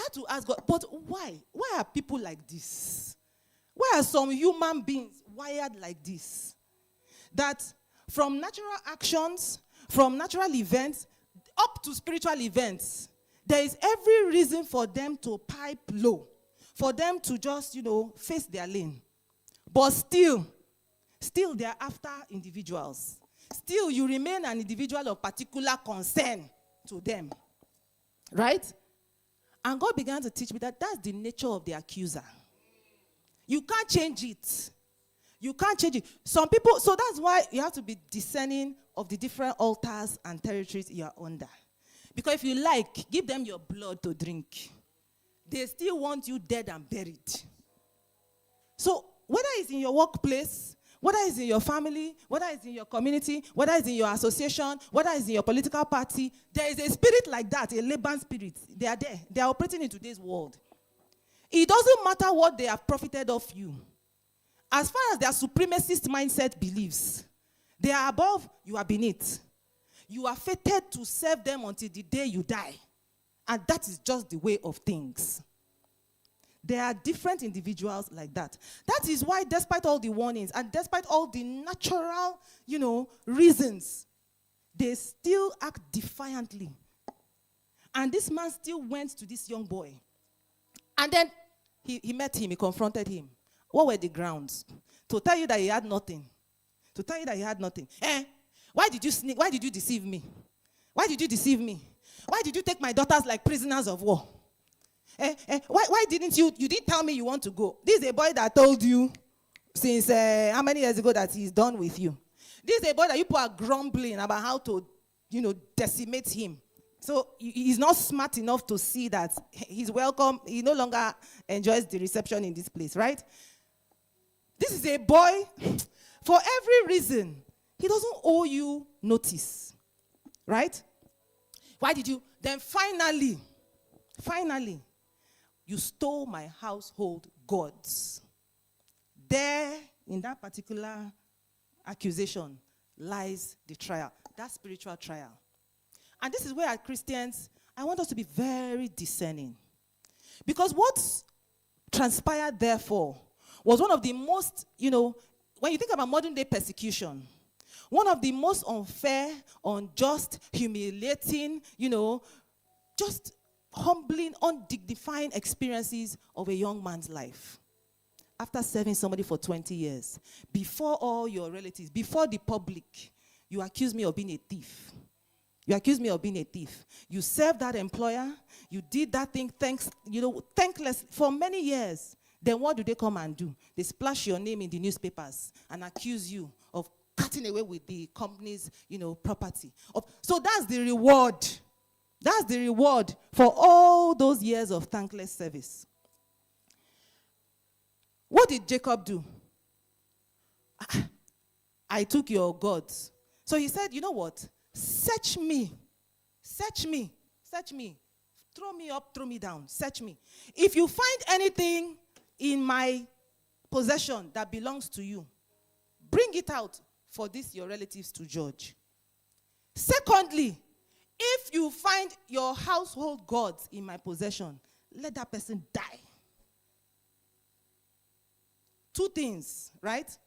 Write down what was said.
had to ask God, but why? Why are people like this? Why are some human beings wired like this? That from natural actions, from natural events, up to spiritual events, there is every reason for them to pipe low, for them to just, face their lane. But still they are after individuals. Still, you remain an individual of particular concern to them. Right? And God began to teach me that that's the nature of the accuser. You can't change it. You can't change it. Some people, so that's why you have to be discerning of the different altars and territories you are under. Because if you like, give them your blood to drink. They still want you dead and buried. So whether it's in your workplace, whether it's in your family, whether it's in your community, whether it's in your association, whether it's in your political party, there is a spirit like that, a Laban spirit. They are there. They are operating in today's world. It doesn't matter what they have profited of you. As far as their supremacist mindset believes, they are above, you are beneath. You are fated to serve them until the day you die. And that is just the way of things. There are different individuals like that. That is why, despite all the warnings and despite all the natural, reasons, they still act defiantly. And this man still went to this young boy. And then he met him, he confronted him. What were the grounds? To tell you that he had nothing. To tell you that he had nothing. Why did you sneak? Why did you deceive me? Why did you deceive me? Why did you take my daughters like prisoners of war? Why didn't you didn't tell me you want to go? This is a boy that told you since how many years ago that he's done with you. This is a boy that you people are grumbling about how to, decimate him. So he's not smart enough to see that he's welcome. He no longer enjoys the reception in this place, right? This is a boy, for every reason, he doesn't owe you notice, right? Why did you? Then finally, you stole my household gods. There, in that particular accusation, lies the trial, that spiritual trial. And this is where, as Christians, I want us to be very discerning. Because what transpired, therefore, was one of the most, when you think about modern day persecution, one of the most unfair, unjust, humiliating, just humbling, undignifying experiences of a young man's life. After serving somebody for 20 years, before all your relatives, before the public, you accuse me of being a thief. You accuse me of being a thief. You served that employer. You did that thing thankless for many years. Then what do they come and do? They splash your name in the newspapers and accuse you of cutting away with the company's, property. So that's the reward. That's the reward for all those years of thankless service. What did Jacob do? I took your gods. So he said, you know what? Search me. Search me. Search me. Throw me up, throw me down. Search me. If you find anything in my possession that belongs to you, bring it out for this your relatives to judge. Secondly, if you find your household gods in my possession, let that person die. Two things, right?